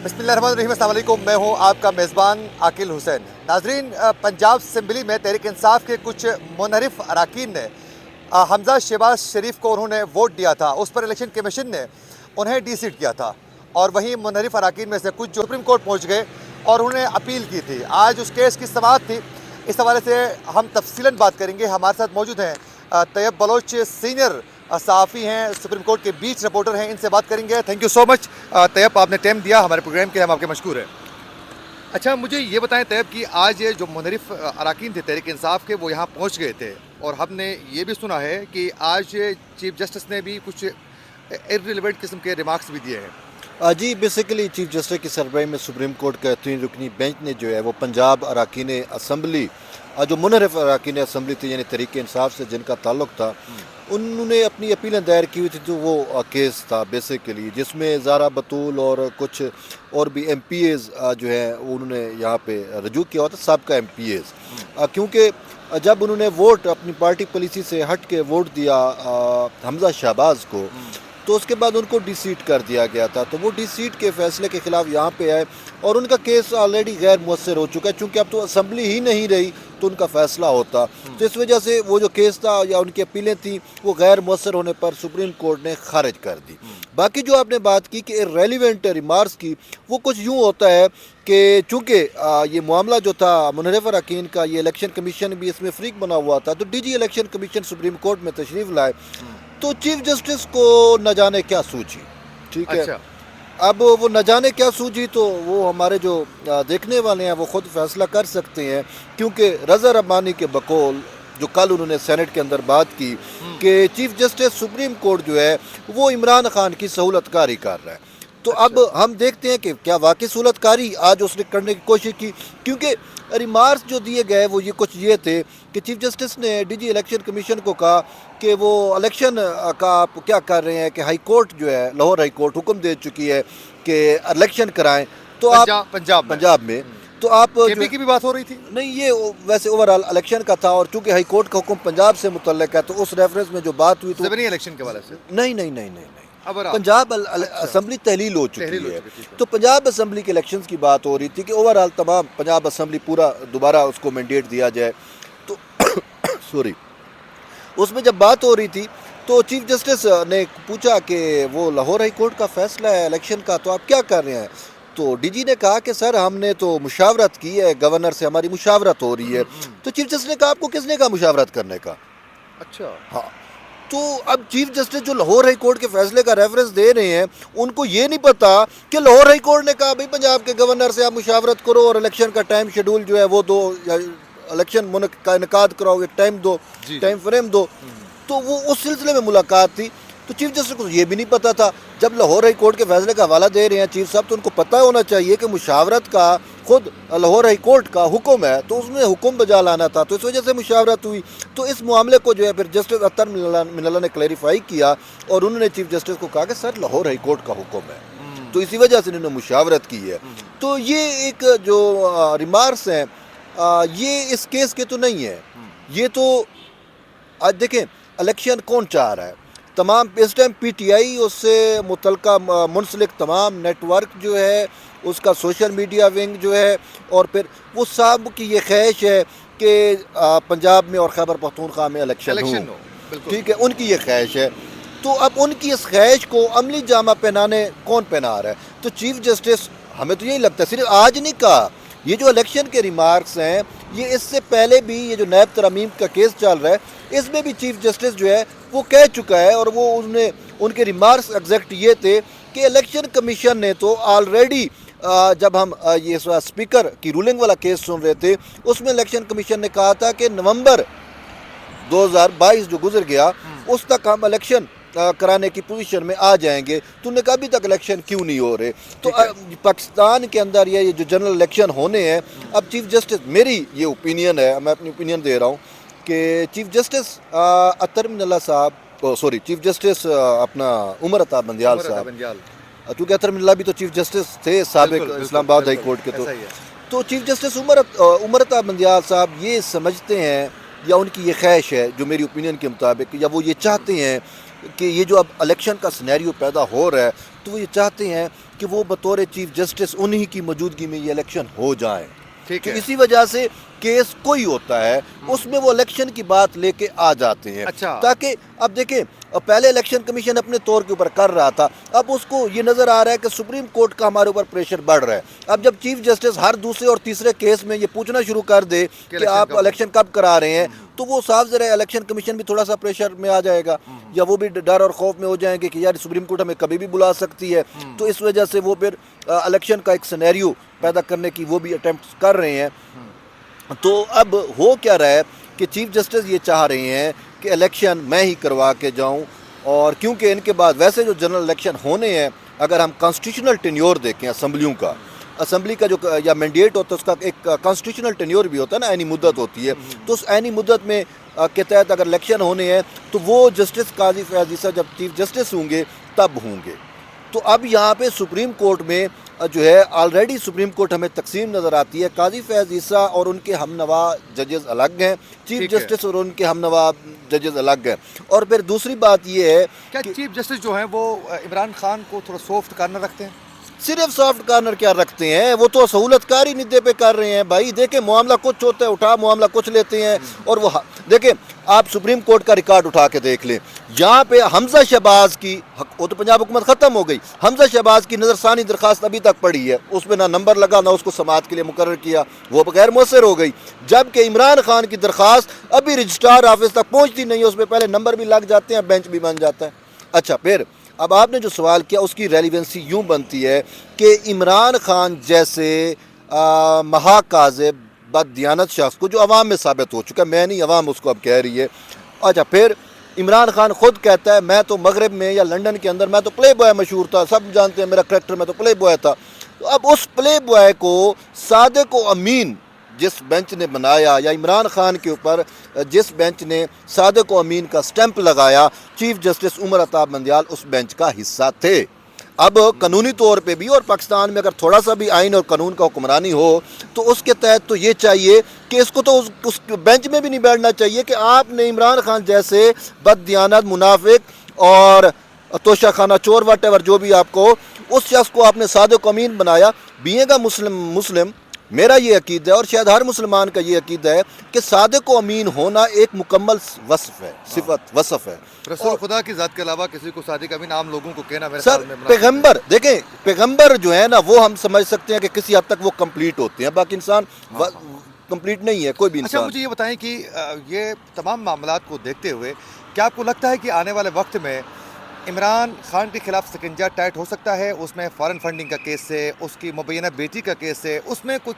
بسم اللہ الرحمن الرحیم، السلام علیکم۔ میں ہوں آپ کا میزبان عاقل حسین۔ ناظرین، پنجاب اسمبلی میں تحریک انصاف کے کچھ منحرف اراکین نے حمزہ شہباز شریف کو انہوں نے ووٹ دیا تھا، اس پر الیکشن کمیشن نے انہیں ڈی سیٹ کیا تھا، اور وہیں منحرف اراکین میں سے کچھ جو سپریم کورٹ پہنچ گئے اور انہوں نے اپیل کی تھی۔ آج اس کیس کی سماعت تھی، اس حوالے سے ہم تفصیلاً بات کریں گے۔ ہمارے ساتھ موجود ہیں طیب بلوچ، سینئر صحافی ہیں، سپریم کورٹ کے بیچ رپورٹر ہیں، ان سے بات کریں گے۔ تھینک یو سو مچ طیب، آپ نے ٹائم دیا ہمارے پروگرام کے لیے، ہم آپ کے مشکور ہیں۔ اچھا، مجھے یہ بتائیں طیب کہ آج یہ جو منحرف اراکین تھے تحریک انصاف کے، وہ یہاں پہنچ گئے تھے، اور ہم نے یہ بھی سنا ہے کہ آج چیف جسٹس نے بھی کچھ ارریلیونٹ قسم کے ریمارکس بھی دیے ہیں۔ جی، بیسیکلی چیف جسٹس کی سربراہی میں سپریم کورٹ کا 3 رکنی بینچ نے جو ہے وہ پنجاب اراکین اسمبلی، جو منحرف اراکین اسمبلی تھی یعنی تحریک انصاف سے جن کا تعلق تھا، انہوں نے اپنی اپیلیں دائر کی ہوئی تھی۔ جو وہ کیس تھا بیسیکلی جس میں زارا بطول اور کچھ اور بھی ایم پی ایز جو ہیں انہوں نے یہاں پہ رجوع کیا ہوا تھا، سابقہ ایم پی ایز، کیونکہ جب انہوں نے ووٹ اپنی پارٹی پالیسی سے ہٹ کے ووٹ دیا حمزہ شہباز کو، تو اس کے بعد ان کو ڈی سیٹ کر دیا گیا تھا۔ تو وہ ڈی سیٹ کے فیصلے کے خلاف یہاں پہ آئے، اور ان کا کیس آلریڈی غیر مؤثر ہو چکا ہے، چونکہ اب تو اسمبلی ہی نہیں رہی تو ان کا فیصلہ ہوتا۔ تو اس وجہ سے وہ جو کیس تھا یا ان کی اپیلیں تھیں وہ غیر مؤثر ہونے پر سپریم کورٹ نے خارج کر دی۔ باقی جو آپ نے بات کی کہ ریلیونٹ ریمارکس کی، وہ کچھ یوں ہوتا ہے کہ چونکہ یہ معاملہ جو تھا منحرف اراکین کا، یہ الیکشن کمیشن بھی اس میں فریق بنا ہوا تھا، تو D G election commission supreme court میں تشریف لائے، تو چیف جسٹس کو نہ جانے کیا سوچی، ٹھیک ہے۔ اب وہ نہ جانے کیا سوچی تو وہ ہمارے جو دیکھنے والے ہیں وہ خود فیصلہ کر سکتے ہیں، کیونکہ رضا ربانی کے بقول جو کل انہوں نے سینٹ کے اندر بات کی کہ چیف جسٹس سپریم کورٹ جو ہے وہ عمران خان کی سہولت کاری کر رہا ہے، تو اب ہم دیکھتے ہیں کہ کیا واقعی سہولت کاری آج اس نے کرنے کی کوشش کی، کیونکہ ریمارکس جو دیے گئے وہ یہ کچھ یہ تھے کہ چیف جسٹس نے ڈی جی الیکشن کمیشن کو کہا کہ وہ الیکشن کا آپ کیا کر رہے ہیں، کہ ہائی کورٹ جو ہے لاہور ہائی کورٹ حکم دے چکی ہے کہ الیکشن کرائیں، تو آپ پنجاب میں تو آپ کی بھی بات ہو رہی تھی نہیں، یہ ویسے اوور آل الیکشن کا تھا، اور چونکہ ہائی کورٹ کا حکم پنجاب سے متعلق ہے تو اس ریفرنس میں جو بات ہوئی تو الیکشن کے حوالے سے نہیں پنجاب اسمبلی تحلیل ہو چکی ہے، تو پنجاب اسمبلی کے الیکشنز کی بات ہو رہی تھی کہ اوور آل تمام پنجاب اسمبلی پورا دوبارہ اس کو مینڈیٹ دیا جائے، تو سوری اس میں جب بات ہو رہی تھی تو چیف جسٹس نے پوچھا کہ وہ لاہور ہائی کورٹ کا فیصلہ ہے الیکشن کا، تو آپ کیا کر رہے ہیں؟ تو ڈی جی نے کہا کہ سر ہم نے تو مشاورت کی ہے، گورنر سے ہماری مشاورت ہو رہی ہے۔ تو چیف جسٹس نے کہا آپ کو کس نے کہا مشاورت کرنے کا؟ اچھا، ہاں، تو اب چیف جسٹس جو لاہور ہائی کورٹ کے فیصلے کا ریفرنس دے رہے ہیں، ان کو یہ نہیں پتا کہ لاہور ہائی کورٹ نے کہا بھائی پنجاب کے گورنر سے آپ مشاورت کرو اور الیکشن کا ٹائم شیڈول جو ہے وہ دو، الیکشن کا انعقاد کراؤ گے، ٹائم دو، ٹائم فریم دو، تو وہ اس سلسلے میں ملاقات تھی۔ تو چیف جسٹس کو یہ بھی نہیں پتا تھا، جب لاہور ہائی کورٹ کے فیصلے کا حوالہ دے رہے ہیں چیف صاحب، تو ان کو پتہ ہونا چاہیے کہ مشاورت کا خود لاہور ہائی کورٹ کا حکم ہے، تو اس میں حکم بجا لانا تھا، تو اس وجہ سے مشاورت ہوئی۔ تو اس معاملے کو جو ہے پھر جسٹس اطہر من اللہ نے کلیریفائی کیا، اور انہوں نے چیف جسٹس کو کہا کہ سر لاہور ہائی کورٹ کا حکم ہے، تو اسی وجہ سے انہوں نے مشاورت کی ہے۔ تو یہ ایک جو ریمارکس ہیں یہ اس کیس کے تو نہیں ہے، یہ تو آج دیکھیں الیکشن کون چاہ رہا ہے، تمام اس ٹائم پی ٹی آئی اس سے متعلقہ منسلک تمام نیٹ ورک جو ہے، اس کا سوشل میڈیا ونگ جو ہے، اور پھر وہ صاحب کی یہ خواہش ہے کہ پنجاب میں اور خیبر پختونخوا میں الیکشن ہو، ٹھیک ہے، ان کی یہ خواہش ہے۔ تو اب ان کی اس خواہش کو عملی جامہ پہنانے کون پہنا رہا ہے؟ تو چیف جسٹس، ہمیں تو یہی لگتا ہے، صرف آج نہیں کہا، یہ جو الیکشن کے ریمارکس ہیں یہ اس سے پہلے بھی یہ جو نیب ترامیم کا کیس چل رہا ہے اس میں بھی چیف جسٹس جو ہے وہ کہہ چکا ہے، اور وہ ان کے ریمارکس ایگزیکٹ یہ تھے کہ الیکشن کمیشن نے تو آلریڈی جب ہم یہ اسپیکر کی رولنگ والا کیس سن رہے تھے اس میں الیکشن کمیشن نے کہا تھا کہ نومبر 2022 جو گزر گیا اس تک ہم الیکشن کرانے کی پوزیشن میں آ جائیں گے، تو انہوں نے کہا ابھی تک الیکشن کیوں نہیں ہو رہے؟ تو پاکستان کے اندر یہ جو جنرل الیکشن ہونے ہیں، اب چیف جسٹس، میری یہ اوپینین ہے، میں اپنی اوپینین دے رہا ہوں کہ چیف جسٹس اطہر من اللہ صاحب، سوری چیف جسٹس اپنا عمر عطا بندیال صاحب، کیونکہ اطہر من اللہ بھی تو چیف جسٹس تھے سابق اسلام آباد ہائی کورٹ کے، تو چیف جسٹس عمر عطا بندیال صاحب یہ سمجھتے ہیں، یا ان کی یہ خواہش ہے جو میری اوپینین کے مطابق، یا وہ یہ چاہتے ہیں کہ یہ جو اب الیکشن کا سینیریو پیدا ہو رہا ہے تو وہ یہ چاہتے ہیں کہ وہ بطور چیف جسٹس انہی کی موجودگی میں یہ الیکشن ہو جائیں. ٹھیک تو ہے. اسی وجہ سے کیس کوئی ہوتا ہے اس میں وہ الیکشن کی بات لے کے آ جاتے ہیں. اچھا. تاکہ اب دیکھیں پہلے الیکشن کمیشن اپنے طور کے اوپر کر رہا تھا, اب اس کو یہ نظر آ رہا ہے کہ سپریم کورٹ کا ہمارے اوپر پریشر بڑھ رہا ہے. اب جب چیف جسٹس ہر دوسرے اور تیسرے کیس میں یہ پوچھنا شروع کر دے کہ آپ الیکشن کب کرا رہے ہیں, تو وہ صاف ذرا الیکشن کمیشن بھی تھوڑا سا پریشر میں آ جائے گا, یا وہ بھی ڈر اور خوف میں ہو جائیں گے کہ یار سپریم کورٹ ہمیں کبھی بھی بلا سکتی ہے. تو اس وجہ سے وہ پھر الیکشن کا ایک سینیریو پیدا کرنے کی وہ بھی اٹیمپٹس کر رہے ہیں. تو اب ہو کیا رہا ہے کہ چیف جسٹس یہ چاہ رہے ہیں کہ الیکشن میں ہی کروا کے جاؤں, اور کیونکہ ان کے بعد ویسے جو جنرل الیکشن ہونے ہیں, اگر ہم کانسٹیٹیوشنل ٹینیور دیکھیں اسمبلیوں کا, اسمبلی کا جو یا مینڈیٹ ہوتا ہے اس کا ایک کانسٹیٹیوشنل ٹینیور بھی ہوتا ہے نا, عینی مدت ہوتی ہے. تو اس عینی مدت میں کے تحت اگر الیکشن ہونے ہیں تو وہ جسٹس قاضی فیاض عیسیٰ جب چیف جسٹس ہوں گے تب ہوں گے. تو اب یہاں پہ سپریم کورٹ میں جو ہے آلریڈی سپریم کورٹ ہمیں تقسیم نظر آتی ہے. قاضی فیاض عیسیٰ اور ان کے ہم نوا ججز الگ ہیں, چیف جسٹس اور ان کے ہم نوا ججز الگ ہیں. اور پھر دوسری بات یہ ہے کیا چیف جسٹس جو ہیں وہ عمران خان کو تھوڑا سافٹ کارنر رکھتے ہیں؟ صرف سافٹ کارنر کیا رکھتے ہیں, وہ تو سہولت کاری ندے پہ کر رہے ہیں. بھائی دیکھیں معاملہ کچھ ہوتا ہے, اٹھا معاملہ کچھ لیتے ہیں. اور وہ دیکھیں آپ سپریم کورٹ کا ریکارڈ اٹھا کے دیکھ لیں, یہاں پہ حمزہ شہباز کی, وہ تو پنجاب حکومت ختم ہو گئی, حمزہ شہباز کی نظرثانی درخواست ابھی تک پڑی ہے, اس میں نہ نمبر لگا نہ اس کو سماعت کے لیے مقرر کیا, وہ غیر مؤثر ہو گئی. جبکہ عمران خان کی درخواست ابھی رجسٹرار آفس تک پہنچتی نہیں ہے, اس میں پہلے نمبر بھی لگ جاتے ہیں, بینچ بھی بن جاتا ہے. اچھا پھر اب آپ نے جو سوال کیا اس کی ریلیونسی یوں بنتی ہے کہ عمران خان جیسے مہا کاذب بد دیانت شخص کو, جو عوام میں ثابت ہو چکا ہے, میں نہیں عوام اس کو اب کہہ رہی ہے. اچھا پھر عمران خان خود کہتا ہے میں تو مغرب میں یا لنڈن کے اندر میں تو پلے بوائے مشہور تھا, سب جانتے ہیں میرا کریکٹر, میں تو پلے بوائے تھا. تو اب اس پلے بوائے کو صادق و امین جس بینچ نے بنایا, یا عمران خان کے اوپر جس بینچ نے صادق و امین کا سٹیمپ لگایا, چیف جسٹس عمر عطا بندیال اس بینچ کا حصہ تھے. اب قانونی طور پہ بھی, اور پاکستان میں اگر تھوڑا سا بھی آئین اور قانون کا حکمرانی ہو تو اس کے تحت تو یہ چاہیے کہ اس کو تو اس بینچ میں بھی نہیں بیٹھنا چاہیے کہ آپ نے عمران خان جیسے بد دیانت منافق اور توشہ خانہ چور واٹ ایور جو بھی آپ کو, اس شخص کو آپ نے صادق و امین بنایا. بینگ اے مسلم میرا یہ عقیدہ ہے, اور شاید ہر مسلمان کا یہ عقیدہ ہے, کہ صادق و امین ہونا ایک مکمل وصف ہے, صفت وصف ہے. رسول خدا کی ذات کے علاوہ کسی کو صادق امین عام لوگوں کو کہنا میرے سر خیال میں پیغمبر, دیکھیں پیغمبر جو ہے نا وہ ہم سمجھ سکتے ہیں کہ کسی حد تک وہ کمپلیٹ ہوتے ہیں, باقی انسان کمپلیٹ نہیں ہے کوئی بھی اچھا انسان. مجھے یہ بتائیں کہ یہ تمام معاملات کو دیکھتے ہوئے کیا آپ کو لگتا ہے کہ آنے والے وقت میں عمران خان کے خلاف سکنجہ ٹائٹ ہو سکتا ہے؟ اس میں فارن فنڈنگ کا کیس ہے, اس کی مبینہ بیٹی کا کیس ہے, اس میں کچھ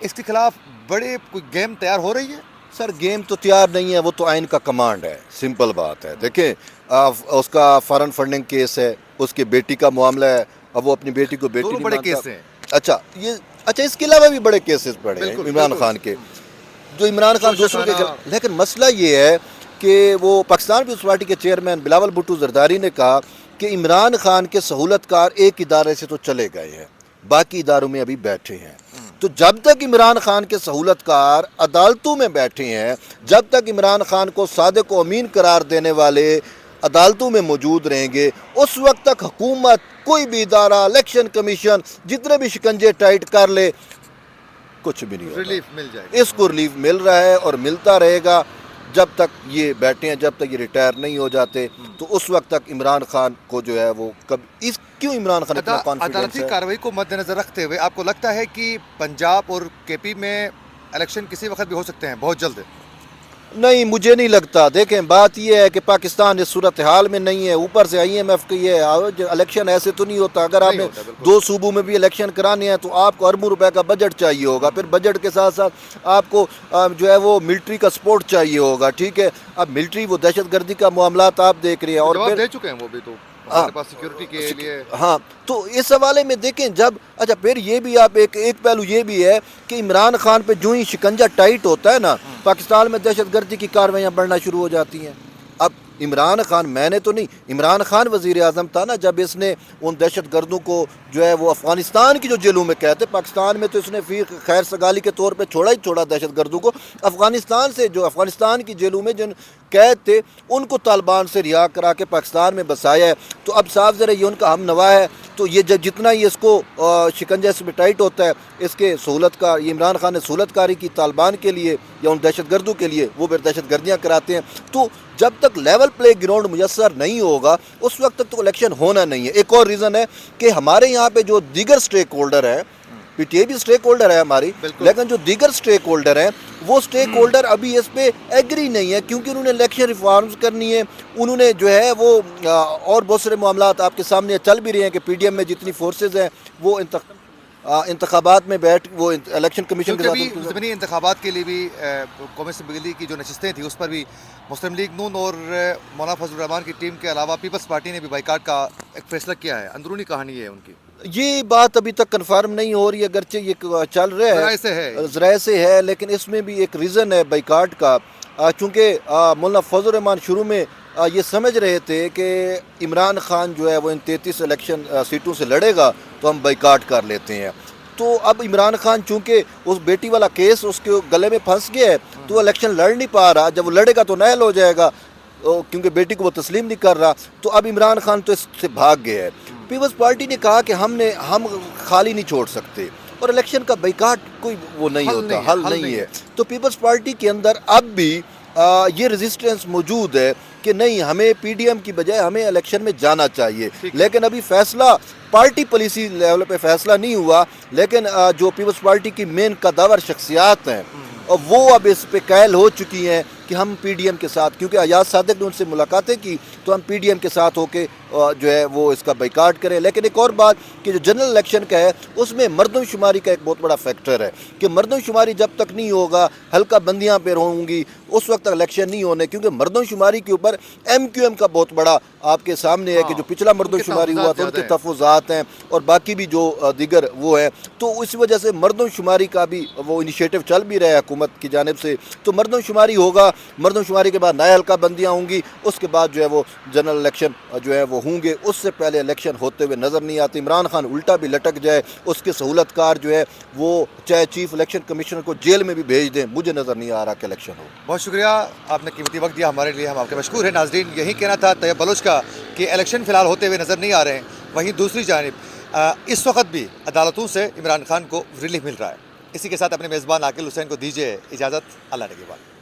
اس کے خلاف بڑے کوئی گیم تیار ہو رہی ہے؟ سر گیم تو تیار نہیں ہے, وہ تو آئین کا کمانڈ ہے, سمپل بات ہے. دیکھیں اس کا فارن فنڈنگ کیس ہے, اس کی بیٹی کا معاملہ ہے, اب وہ اپنی بیٹی کو بیٹی دونوں نہیں بڑے مانتا. کیس ہیں. اچھا اس کے علاوہ بھی بڑے کیسز پڑے ہیں عمران خان کے, جو عمران خان دوسروں کے, لیکن مسئلہ یہ ہے کہ وہ پاکستان پیپلز پارٹی کے چیئرمین بلاول بھٹو زرداری نے کہا کہ عمران خان کے سہولت کار ایک ادارے سے تو چلے گئے ہیں, باقی اداروں میں ابھی بیٹھے ہیں. تو جب تک عمران خان کے سہولت کار عدالتوں میں بیٹھے ہیں, جب تک عمران خان کو صادق و امین قرار دینے والے عدالتوں میں موجود رہیں گے, اس وقت تک حکومت, کوئی بھی ادارہ, الیکشن کمیشن جتنے بھی شکنجے ٹائٹ کر لے کچھ بھی نہیں ہوگا. ریلیف مل جائے گا. اس کو ریلیف مل رہا ہے اور ملتا رہے گا جب تک یہ بیٹھے ہیں, جب تک یہ ریٹائر نہیں ہو جاتے. تو اس وقت تک عمران خان کو جو ہے وہ کیوں عمران خان اتنا کانفیڈنس عدالتی ہے؟ کارروائی کو مد نظر رکھتے ہوئے آپ کو لگتا ہے کہ پنجاب اور کے پی میں الیکشن کسی وقت بھی ہو سکتے ہیں بہت جلد؟ نہیں مجھے نہیں لگتا. دیکھیں بات یہ ہے کہ پاکستان اس صورتحال میں نہیں ہے, اوپر سے آئی ایم ایف کی یہ الیکشن ایسے تو نہیں ہوتا. اگر آپ نے 2 صوبوں میں بھی الیکشن کرانے ہیں تو آپ کو اربوں روپے کا بجٹ چاہیے ہوگا, پھر بجٹ کے ساتھ ساتھ آپ کو جو ہے وہ ملٹری کا سپورٹ چاہیے ہوگا. ٹھیک ہے, اب ملٹری وہ دہشت گردی کا معاملات آپ دیکھ رہے ہیں, اور جواب پھر دے چکے ہیں وہ بھی, تو ہمارے پاس سیکیورٹی کے لیے. ہاں تو اس حوالے میں دیکھیں جب, اچھا پھر یہ بھی آپ ایک پہلو یہ بھی ہے کہ عمران خان پہ جو ہی شکنجہ ٹائٹ ہوتا ہے نا, پاکستان میں دہشت گردی کی کاروائیاں بڑھنا شروع ہو جاتی ہیں. اب عمران خان, میں نے تو نہیں, عمران خان وزیر اعظم تھا نا جب اس نے ان دہشت گردوں کو جو ہے وہ افغانستان کی جو جیلوں میں کہتے, پاکستان میں تو اس نے فی خیر سگالی کے طور پہ چھوڑا دہشت گردوں کو, افغانستان سے جو افغانستان کی جیلوں میں جن قید تھے ان کو طالبان سے رہا کرا کے پاکستان میں بسایا ہے. تو اب صاف ذرا یہ ان کا ہم نوا ہے. تو یہ جب جتنا ہی اس کو شکنجہ اس میں ٹائٹ ہوتا ہے، اس کے سہولت کار یہ عمران خان نے سہولت کاری کی طالبان کے لیے یا ان دہشت گردوں کے لیے، وہ پھر دہشت گردیاں کراتے ہیں. تو جب تک لیول پلے گراؤنڈ میسر نہیں ہوگا اس وقت تک تو الیکشن ہونا نہیں ہے. ایک اور ریزن ہے کہ ہمارے یہاں پہ جو دیگر سٹیک ہولڈر ہیں، پی ٹی اے بھی سٹیک ہولڈر ہے ہماری، لیکن جو دیگر سٹیک ہولڈر ہیں وہ سٹیک ہولڈر ابھی اس پہ ایگری نہیں ہے، کیونکہ انہوں نے الیکشن ریفارمز کرنی ہے. انہوں نے جو ہے وہ اور بہت سارے معاملات آپ کے سامنے چل بھی رہے ہیں کہ پی ڈی ایم میں جتنی فورسز ہیں وہ انتخابات میں بیٹھ وہ الیکشن کمیشن کے ساتھ ضمنی انتخابات کے لیے بھی قومی اسمبلی کی جو نشستیں تھیں اس پر بھی مسلم لیگ نون اور مولانا فضل الرحمان کی ٹیم کے علاوہ پیپلز پارٹی نے بھی بائیکاٹ کا ایک فیصلہ کیا ہے. اندرونی کہانی ہے ان کی. یہ بات ابھی تک کنفرم نہیں ہو رہی، اگرچہ یہ چل رہا ہے ذرائع سے ہے، لیکن اس میں بھی ایک ریزن ہے بائیکاٹ کا. چونکہ مولانا فضل الرحمان شروع میں یہ سمجھ رہے تھے کہ عمران خان جو ہے وہ ان 33 الیکشن سیٹوں سے لڑے گا تو ہم بائیکاٹ کر لیتے ہیں. تو اب عمران خان چونکہ اس بیٹی والا کیس اس کے گلے میں پھنس گیا ہے تو وہ الیکشن لڑ نہیں پا رہا. جب وہ لڑے گا تو نائل ہو جائے گا، کیونکہ بیٹی کو وہ تسلیم نہیں کر رہا. تو اب عمران خان تو اس سے بھاگ گیا ہے. پیپلز پارٹی نے کہا کہ ہم خالی نہیں چھوڑ سکتے، اور الیکشن کا بائیکاٹ کوئی وہ نہیں ہوتا، حل نہیں ہے. تو پیپلز پارٹی کے اندر اب بھی یہ ریزسٹنس موجود ہے کہ نہیں، ہمیں پی ڈی ایم کی بجائے ہمیں الیکشن میں جانا چاہیے. لیکن ابھی فیصلہ پارٹی پالیسی لیول پہ فیصلہ نہیں ہوا، لیکن جو پیپلز پارٹی کی مین قداور شخصیات ہیں اور وہ اب اس پہ قائل ہو چکی ہیں کہ ہم پی ڈی ایم کے ساتھ، کیونکہ ایاز صادق نے ان سے ملاقاتیں کی تو ہم پی ڈی ایم کے ساتھ ہو کے جو ہے وہ اس کا بائیکاٹ کریں. لیکن ایک اور بات کہ جو جنرل الیکشن کا ہے اس میں مردم شماری کا ایک بہت بڑا فیکٹر ہے کہ مردم شماری جب تک نہیں ہوگا، حلقہ بندیاں پہ ہوں گی، اس وقت تک الیکشن نہیں ہونے. کیونکہ مردم شماری کے اوپر ایم کیو ایم کا بہت بڑا آپ کے سامنے ہے کہ جو پچھلا مردم شماری ہوا تو ان کے تحفظات ہیں اور باقی بھی جو دیگر وہ ہیں. تو اس وجہ سے مردم شماری کا بھی وہ انیشیٹو چل بھی رہا ہے حکومت کی جانب سے. تو مردم شماری ہوگا، مردم شماری کے بعد نئے حلقہ بندیاں ہوں گی، اس کے بعد جو ہے وہ جنرل الیکشن جو ہے وہ ہوں گے. اس سے پہلے الیکشن ہوتے ہوئے نظر نہیں آتی. عمران خان الٹا بھی لٹک جائے، اس کے سہولت کار جو ہے وہ چاہے چیف الیکشن کمیشنر کو جیل میں بھی بھیج دیں، مجھے نظر نہیں آ رہا کہ الیکشن ہو. بہت شکریہ، آپ نے قیمتی وقت دیا ہمارے لیے، ہم آپ کے مشکور ہیں. ناظرین، یہی کہنا تھا طیب بلوچ کا کہ الیکشن فی الحال ہوتے ہوئے نظر نہیں آ رہے ہیں. وہیں دوسری جانب اس وقت بھی عدالتوں سے عمران خان کو ریلیف مل رہا ہے. اسی کے ساتھ اپنے میزبان عاقل حسین کو دیجیے اجازت. اللہ نگہبان.